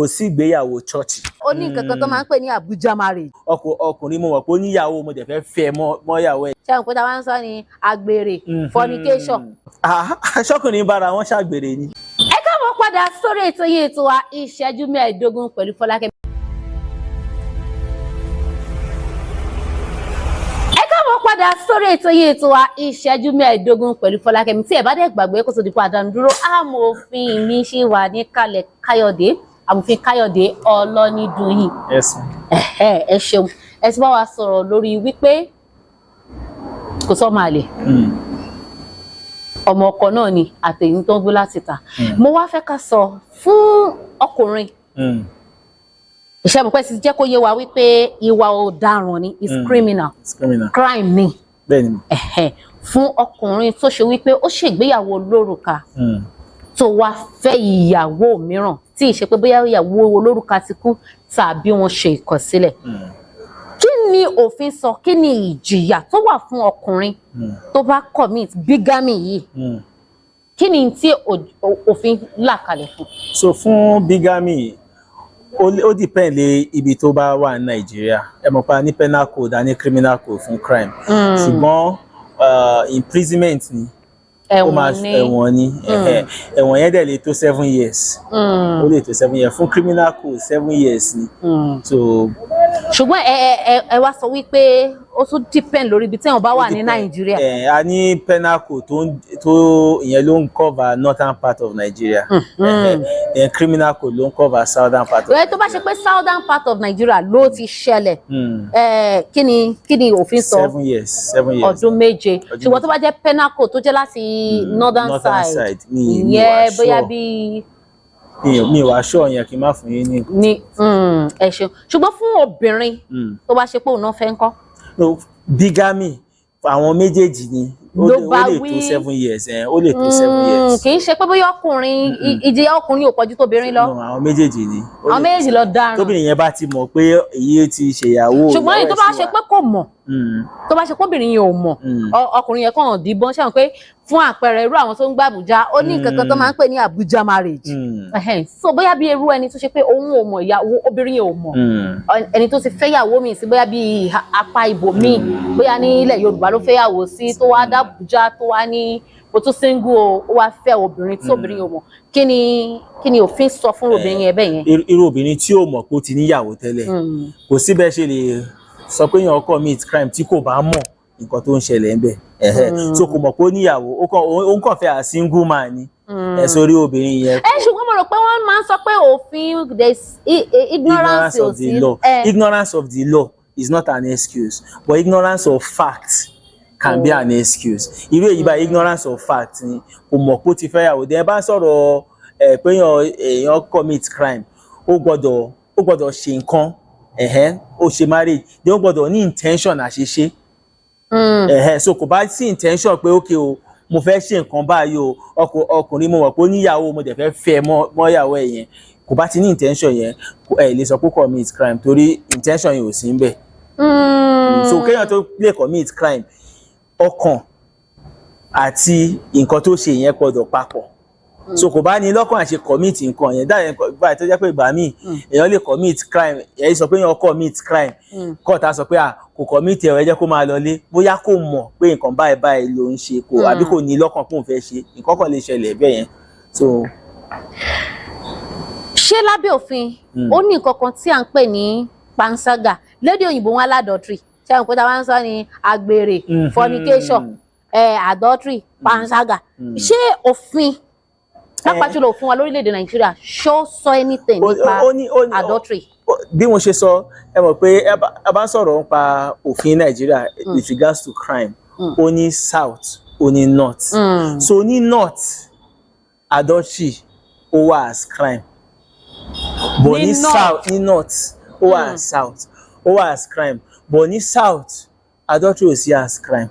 kò sí ìgbéyàwó church. Ó ní nǹkan kan tó máa ń pè ní Abuja marriage. Ọkùnrin mo mọ̀ pé ó níyàwó mo dẹ̀ fẹ́ fẹ́ mọ́yàwó ẹ̀. Ṣé àwọn òkúta wa ń sọ ní àgbèrè fornication. Aṣọ́kùnrin bára wọn ṣàgbèrè ni. Ẹ káàbọ̀ padà sórí ètò yìí ètò wa ìṣẹ́jú 15 pẹ̀lú Fọlákẹ́mi. Padà sórí ètò yìí ètò wa ìṣẹ́jú 15 pẹ̀lú Fọlákẹ́mi. Tí ẹ bá dẹ̀ gbàgbé kó tó di padà dúró, amòfin mi ṣì wà ní kalẹ̀ Káyọ̀dé, amòfin Káyọ̀dé Ọlọ́nídùnyìn. Ẹ ṣeun. Ẹ ti bá wa sọ̀rọ̀ lórí wípé kò sọ máa lè. Ọmọ ọkọ náà ni àtẹ̀yìn tó ń gbé láti ta. Mo wá fẹ́ ká sọ fún ọkùnrin. Ìṣẹ́ mi pẹ́ ti jẹ́ kó yé wa wípé ìwà ọ̀daràn ni is criminal. Crime ni. Bẹ́ẹ̀ni. Fún ọkùnrin tó ṣe wípé ó ṣègbéyàwó olórùka tó wá fẹ́ ìyàwó mìíràn tí ìṣe pé bóyá ìyàwó olórùka ti kú tàbí wọ́n ṣe ìkọ̀sílẹ̀. Kí ni òfin sọ? Kí ni ìjìyà tó wà fún ọkùnrin tó bá commit bigamy yìí? Kí ni tí òfin là kalẹ̀ fún? So fún bigamy ó depend lé ibi tó bá wà ní Nàìjíríà. Ẹ mọ̀ pa ní penal code àní criminal code fún crime. Ṣùgbọ́n imprisonment ni. Ẹ̀wọ̀n ni. Ẹ̀wọ̀n yẹn dẹ̀ lè tó 7 years. Ó lè tó 7 years. Fún criminal code 7 years ni. So ṣùgbọ́n ẹ wá sọ wípé ó tún depend lórí ibi tí wọ́n bá wà ní Nàìjíríà. A ní penal code tó ìyẹn ló ń cover northern part of Nigeria. Then criminal code ló ń cover southern part of Nigeria. Tó bá ṣe pé southern part of Nigeria ló ti ṣẹlẹ̀, kí ni òfin sọ? 7 years. Ọdún 7. Ṣùgbọ́n tó bá jẹ́ penal code tó jẹ́ láti northern side, ìyẹn bóyá bí mi wá ṣọ́ yẹn kí n má fún yín ní ẹ ṣeun. Ṣùgbọ́n fún obìnrin tó bá ṣe pé òun náà fẹ́ ń kọ́. Bigamy àwọn méjèèjì ni ó lè tó 7 years. Ó lè tó 7 years. Kì í ṣe pé bóyá ọkùnrin ìjìyà ọkùnrin ò pọ̀jù tóbìnrin lọ. Àwọn méjèèjì ni. Àwọn méjèèjì lọ dáràn. Tóbìnrin yẹn bá ti mọ̀ pé èyí ti ṣèyàwó. Ṣùgbọ́n èyí tó bá ṣe pé kò mọ̀, tó bá ṣe pé obìnrin yẹn ò mọ̀, ọkùnrin yẹn kàn díbọ́n ṣe àwọn pé fún àpẹẹrẹ irú àwọn tó ń gbé Àbújá, ó ní nǹkan kan tó máa ń pè ní Abuja marriage. So bóyá bí irú ẹni tó ṣe pé òun ò mọ̀, ìyàwó obìnrin yẹn ò mọ̀, ẹni tó ti fẹ́yàwó mi sí bóyá bí apá ibò míì, bóyá ní ilẹ̀ Yorùbá ló fẹ́yàwó sí tó wá d'Àbújá tó wá ní o tún single ó wá fẹ́ obìnrin tí obìnrin yẹn ò mọ̀. Kí ni òfin sọ fún obìnrin yẹn bẹ́ẹ̀ yẹn? Irú obìnrin tí ò mọ̀ pé ó ti níyàwó tẹ́lẹ̀, kò sí bẹ́ẹ̀ ṣe lè sọ pé èèyàn commit crime tí kò bá mọ̀ nǹkan tó ń ṣẹlẹ̀ ńbẹ̀. So kò mọ̀ pé ó níyàwó, ó ń kàn fẹ́ a single man ni. Sórí obìnrin yẹn. Ṣùgbọ́n mo rò pé wọ́n máa ń sọ pé òfin ignorance of the law. Ignorance of the law is not an excuse, but ignorance of fact can be an excuse. Irú èyí bá ignorance of fact ni kò mọ̀ pé ó ti fẹ́yàwó. Dẹ̀ bá sọ̀rọ̀ pé èèyàn commit crime, ó gbọ́dọ̀ ṣe nǹkan, ó ṣe marriage, then ó gbọ́dọ̀ ní intention àṣeṣe. So kò bá sí intention pé okay o mo fẹ́ ṣe nǹkan báyìí o, ọkùnrin mo mọ̀ pé ó níyàwó mo dẹ̀ fẹ́ fẹ́ mọ́yàwó ẹ̀ yẹn, kò bá ti ní intention yẹn lè sọ pé commit crime torí intention yẹn ò sí níbẹ̀. So kéèyàn tó lè commit crime, ọkàn àti nǹkan tó ṣe yẹn gbọ́dọ̀ papọ̀. So kò bá ní lọ́kàn àṣe commit nǹkan yẹn dáa yẹn báyìí tó jẹ́ pé ìgbà míì èèyàn lè commit crime, èyí sọ pé èèyàn commit crime, kọ́ọ̀tà sọ pé kò commit ẹ jẹ́ kó máa lọlé, bóyá kò mọ̀ pé nǹkan báyìí ló ń ṣe kò àbí kò ní lọ́kàn pé òun fẹ́ ṣe nǹkan kan lè ṣẹlẹ̀ bẹ́ẹ̀ yẹn. So ṣé lábẹ́ òfin ó ní nǹkan kan tí à ń pè ní panṣágà, lédè òyìnbó wọn adultery, ṣé àwọn òkúta wa ń sọ ní àgbèrè fornication, adultery, panṣágà. Ṣé òfin lápá jùlọ òfin wa lórílẹ̀-èdè Nàìjíríà ṣó sọ anything nípa adultery? Bí mo ṣe sọ, ẹ mọ̀ pé a bá sọ̀rọ̀ nípa òfin Nàìjíríà with regards to crime, ó ní south, ó ní north. So ní north, adultery ó wà as crime, but ní south, ní north ó wà as south, ó wà as crime, but ní south, adultery ò sí as crime.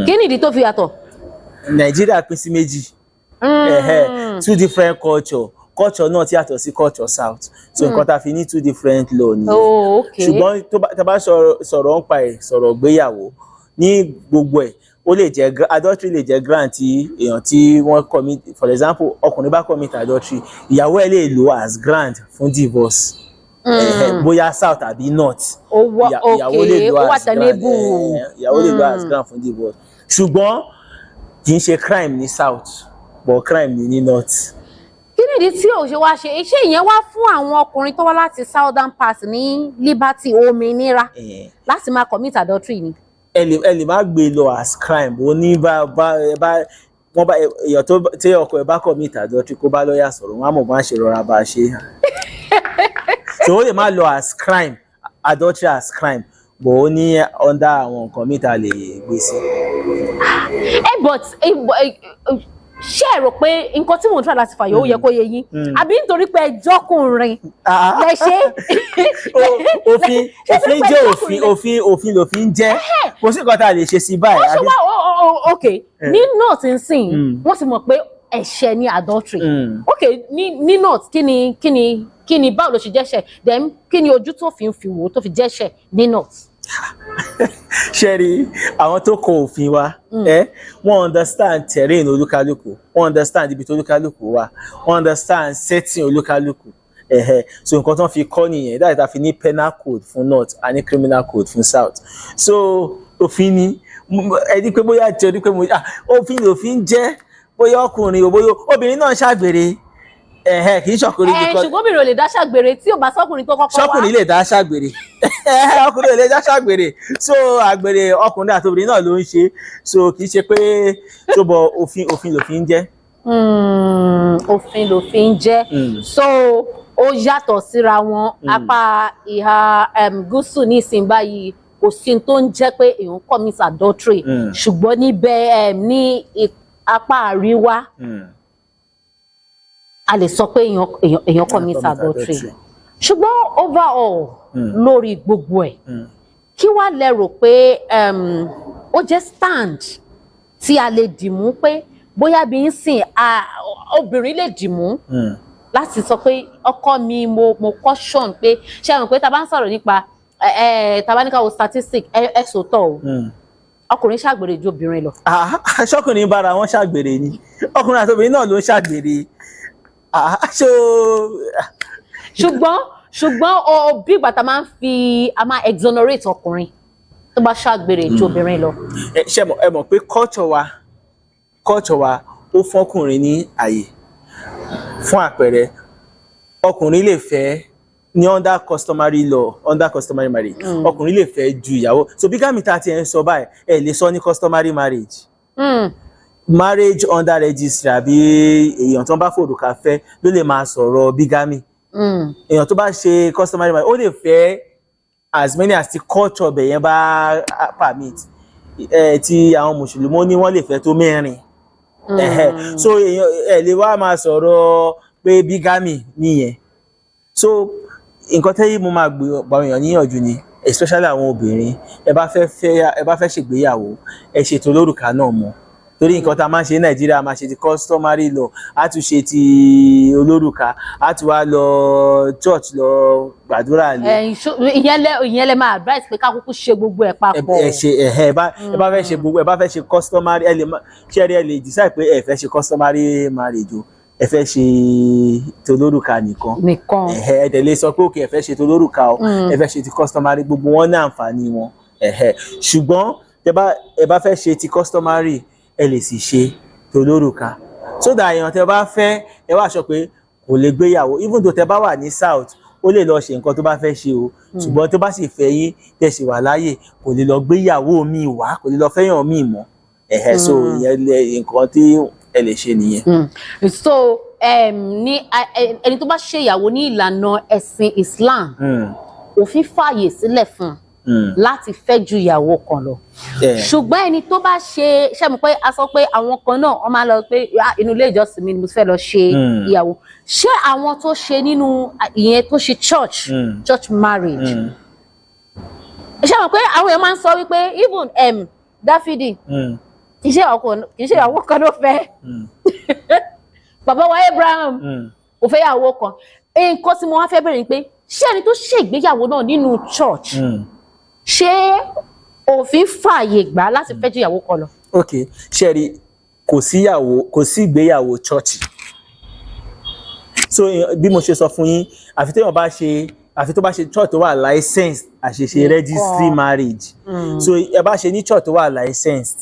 Kí ni ìdí tó fi yàtọ̀? Nigeria pín sí méjì. 2 different culture náà tí yàtọ̀ sí culture south. So nǹkan tá fi ní 2 different law nìyẹn. Ṣùgbọ́n tá bá sọ̀rọ̀ nípa sọ̀rọ̀ gbéyàwó ní gbogbo ẹ̀, ó lè jẹ́ adultery lè jẹ́ grant tí èèyàn tí wọ́n commit, for example ọkùnrin bá commit adultery ìyàwó ẹ̀ lè lò as grant fún divorce. Bóyá south àbí north ìyàwó lè lò as grant, ìyàwó lè lò as grant fún divorce. Ṣùgbọ́n kì í ṣe crime ní south but crime ní north. Kí nìdí tí ò ṣe wá ṣe iṣẹ́ ìyẹn wá fún àwọn ọkùnrin tó wá láti southern part ní liberty òmìnira láti máa commit adultery ni? Ẹ lè má gbé lọ as crime ó ní wọ́n bá èèyàn tó tí ọkọ ẹ̀ bá commit adultery kó bá lọ́ọ̀yà sọ̀rọ̀ wọn á mọ̀ bá ń ṣe rọra bá a ṣe hàn. So ó lè má lọ as crime, adultery as crime but ó ní under àwọn nǹkan mìta lè gbé sí. But ṣé ẹ rò pé nǹkan tí mò ń try láti fàyọ ó yẹ kó yé yín àbí nítorí pé ẹjọ́kùnrin lẹ ṣe? òfin lòfin jẹ́ kò sí nǹkan tá a lè ṣe sí báyìí. wọ́n ṣe wá ok ní north nsìn wọ́n ti mọ̀ pé ẹ̀ṣẹ̀ ni adultery. Ok ní north kí ni báwo ló ṣe jẹ́ṣẹ̀ then kí ni ojú tó fi ń fi wò tó fi jẹ́ṣẹ̀ ní north? Ṣẹ́rí àwọn tó kọ òfin wa wọ́n understand terrain olúkálùkù, wọ́n understand ibi tó olúkálùkù wà, wọ́n understand setting olúkálùkù. So nǹkan tó ń fi kọ́ nìyẹn dáadáa tá a fi ní penal code fún north and ní criminal code fún south. So òfin ni ẹni pé bóyá jẹ́ ọdún pé òfin jẹ́ bóyá ọkùnrin ò bóyá obìnrin náà ṣàgbèrè. Kì í ṣọkùnrin because ṣùgbọ́n obìnrin ò lè dá ṣàgbèrè tí ò bá sọkùnrin tó kọ́kọ́ wá. Ṣọkùnrin lè dá ṣàgbèrè ọkùnrin ò lè dá ṣàgbèrè so àgbèrè ọkùnrin àti obìnrin náà ló ń ṣe so kì í ṣe pé tó bọ òfin lòfin jẹ́. Òfin lòfin jẹ́ so ó yàtọ̀ síra wọn apá ìhà gúúsù ní ìsìn báyìí kò sí tó ń jẹ́ pé èèyàn commit adultery ṣùgbọ́n níbẹ̀ ní apá àríwá a lè sọ pé èèyàn commit adultery ṣùgbọ́n overall lórí gbogbo ẹ̀ kí wá lẹ rò pé ó jẹ́ stand tí a lè dìmú pé bóyá bí ń sìn obìnrin lè dìmú láti sọ pé ọkọ mi mo caution pé ṣé àwọn pé tá a bá ń sọ̀rọ̀ nípa tá a bá ní ká wo statistic ẹ sòótọ́ o ọkùnrin ṣàgbèrè ju obìnrin lọ. ṣọkùnrin bára wọn ṣàgbèrè ni ọkùnrin àti obìnrin náà ló ń ṣàgbèrè. ṣùgbọ́n bí ìgbà tá a máa exonerate ọkùnrin tó bá ṣàgbèrè ju obìnrin lọ. ẹ mọ̀ pé culture wa ó fọ́kùnrin ní àyè fún àpẹẹrẹ ọkùnrin lè fẹ́ ní under customary law under customary marriage ọkùnrin lè fẹ́ ju ìyàwó so bígámì tá a ti ẹ̀ ń sọ báyìí ẹ lè sọ ní customary marriage. Marriage under registry àbí èèyàn tó ń bá fòrùka fẹ́ ló lè máa sọ̀rọ̀ bígámì. Èèyàn tó bá ṣe customary marriage ó lè fẹ́ as many as ti culture bẹ̀yẹn bá permit. Ti àwọn mùsùlùmí ní wọ́n lè fẹ́ tó 4. So èèyàn lè wá máa sọ̀rọ̀ pé bígámì nìyẹn. So nǹkan tẹ́yí mo máa gbà èèyàn níyànjú ni especially àwọn obìnrin ẹ bá fẹ́ ṣègbéyàwó ẹ ṣètò olórùka náà mọ́. Torí nǹkan tá a máa ń ṣe ní Nàìjíríà máa ṣe ti customary law á tún ṣe ti olórùka á tún wá lọ church lọ gbàdúrà lé. ìyẹn lẹ máa advice pé ká kúkú ṣe gbogbo ẹ̀ papọ̀. ẹ bá fẹ́ ṣe gbogbo ẹ bá fẹ́ ṣe customary ẹ lè decide pé ẹ fẹ́ ṣe customary marriage o ẹ fẹ́ ṣe tolórùka nìkan ẹ dẹ̀ lè sọ pé òkè ẹ fẹ́ ṣe tolórùka o ẹ fẹ́ ṣe ti customary gbogbo wọn ní àǹfààní wọn ṣùgbọ́n ẹ bá fẹ́ ṣe ti customary ẹ lè sì ṣe tolórùka so that èèyàn tẹ bá fẹ́ ẹ wá sọ pé kò lè gbéyàwó even though tẹ bá wà ní south ó lè lọ ṣe nǹkan tó bá fẹ́ ṣe o ṣùgbọ́n tó bá sì fẹ́ yín tẹ sì wà láàyè kò lè lọ gbéyàwó mi wá kò lè lọ fẹ́yàn mi mọ́ so ìyẹn nǹkan tí ẹ lè ṣe nìyẹn. So ní ẹni tó bá ṣe ìyàwó ní ìlànà ẹ̀sìn Islam òfin fààyè sílẹ̀ fún láti fẹ́ ju ìyàwó kan lọ ṣùgbọ́n ẹni tó bá ṣe mọ̀ pé a sọ pé àwọn kan náà wọ́n máa lọ pé inú ilé ìjọsìn mi ni mo fẹ́ lọ ṣe ìyàwó ṣé àwọn tó ṣe nínú ìyẹn tó ṣe church marriage ṣé mọ̀ pé àwọn èèyàn máa ń sọ wípé even Dáfídì kì í ṣe ìyàwó kan ló fẹ́ bàbá wa Abraham kò fẹ́ ìyàwó kan nǹkan tí mo wá fẹ́ bẹ̀rẹ̀ ni pé ṣé ẹni tó ṣe ìgbéyàwó náà nínú church ṣé òfin fààyè gbà láti fẹ́ ju ìyàwó kan lọ. ok ṣẹ́rí kò sí ìgbéyàwó church so bí mo ṣe sọ fún yín àfi tó bá ṣe church tó wà licensed àṣeṣe registry marriage so ẹ bá ṣe ní church tó wà licensed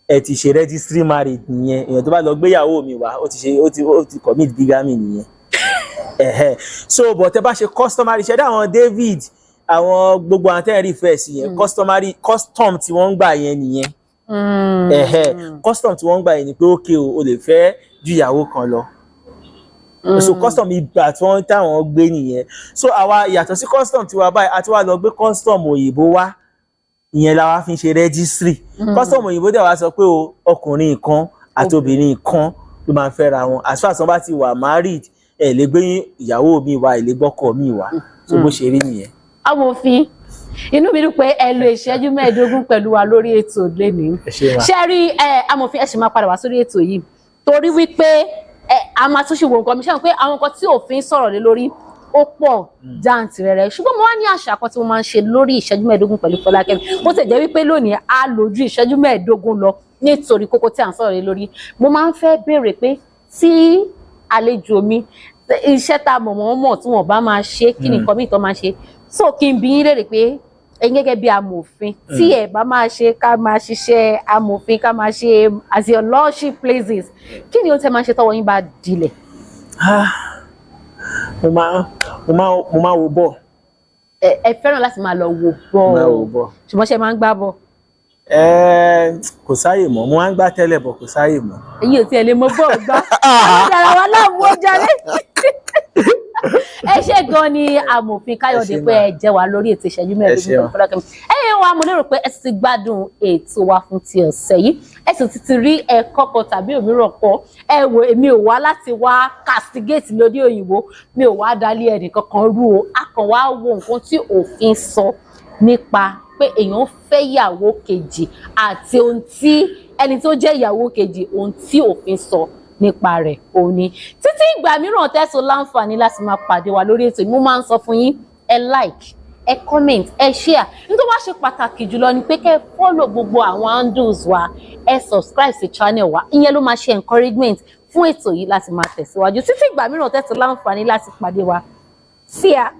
ẹ ti ṣe registry marriage nìyẹn èèyàn tó bá lọ gbéyàwó mi wá ó ti commit bigamy nìyẹn so but ẹ bá ṣe customary ṣe dá àwọn David àwọn gbogbo àwọn tẹ́ ẹ̀ rí fẹ́ sí yẹn customary custom tí wọ́n ń gbà yẹn nìyẹn custom tí wọ́n ń gbà yẹn ni pé okay o lè fẹ́ ju ìyàwó kan lọ so custom ìgbà tí wọ́n táwọn gbé nìyẹn so àwa yàtọ̀ sí custom tiwa báyìí àti wá lọ gbé custom òyìnbó wá ìyẹn la wá fi ń ṣe registry custom òyìnbó dẹ̀ wá sọ pé ọkùnrin kan àti obìnrin kan ló máa ń fẹ́ra wọn as far as wọ́n bá ti wà married ẹ lè gbé ìyàwó mi wá ẹ lè gbọ́kọ mi wá so bó ṣe rí nìyẹn. Amòfin inú mi dùn pé ẹ lo ìṣẹ́jú 15 pẹ̀lú wa lórí ètò lẹ́ni ṣe rí amòfin ẹ ṣì máa padà wá sórí ètò yìí torí wípé a máa tún ṣe wo nǹkan mi ṣe pé àwọn nǹkan tí òfin sọ̀rọ̀ lé lórí ó pọ̀ jàǹtìrẹrẹ ṣùgbọ́n mo wá ní àṣà kan tí mo máa ń ṣe lórí ìṣẹ́jú 15 pẹ̀lú Fọlákẹ́mi bó ti jẹ́ wípé lónìí a lò ju ìṣẹ́jú 15 lọ nítorí kókó tí à ń sọ̀rọ̀ lé lórí mo máa ń fẹ́ béèrè pé tí àlejò mi iṣẹ́ tá a mọ̀ tí wọ́n bá máa ṣe kí ni nǹkan mi tó máa ṣe so kí n bi yín léèrè pé ẹ̀yin gẹ́gẹ́ bí amòfin tí ẹ bá máa ṣe ká máa ṣiṣẹ́ amòfin ká máa ṣe as your lordship pleases kí ni ó tẹ́ máa ṣe tọ́wọ́ yín bá dilẹ̀. mo máa wo bọ̀. ẹ fẹ́ràn láti máa lọ wo bọ̀ ṣùgbọ́n ṣe máa ń gbá bọ̀. kò sáyè mọ́ mo máa ń gbá tẹ́lẹ̀ bọ̀ kò sáyè mọ́. èyí ò tiẹ̀ lè mọ bọ́ọ̀ gbá àwọn ìdára wa láàmú ó jalè. ẹ ṣé gan ni amòfin Káyọ̀dé pé ẹ jẹ́ wa lórí ètò ìṣẹ́jú 15 Fọlákẹ́mi ẹ̀yin wa mo lérò pé ẹ ti gbádùn ètò wa fún ti ọ̀sẹ̀ yìí ẹ sì ti rí ẹ̀kọ́ kan tàbí òmíràn kọ́ ẹ wo èmi ò wá láti wá castigate lórí òyìnbó mi ò wá dálé ẹnì kankan rú o a kàn wá wo nǹkan tí òfin sọ nípa pé èèyàn fẹ́ ìyàwó kejì àti ohun tí ẹni tó jẹ́ ìyàwó kejì ohun tí òfin sọ nípa rẹ̀ òun ni títí ìgbà mìíràn tẹ́sán láǹfààní láti máa pàdé wa lórí ètò mo máa ń sọ fún yín ẹ like ẹ comment ẹ share nítorí wá ṣe pàtàkì jùlọ ni pé kẹ́ follow gbogbo àwọn handles wa ẹ subscribe sí channel wa ìyẹn ló máa ṣe encouragement fún ètò yìí láti máa tẹ̀síwájú títí ìgbà mìíràn tẹ́sán láǹfààní láti pàdé wa see ya.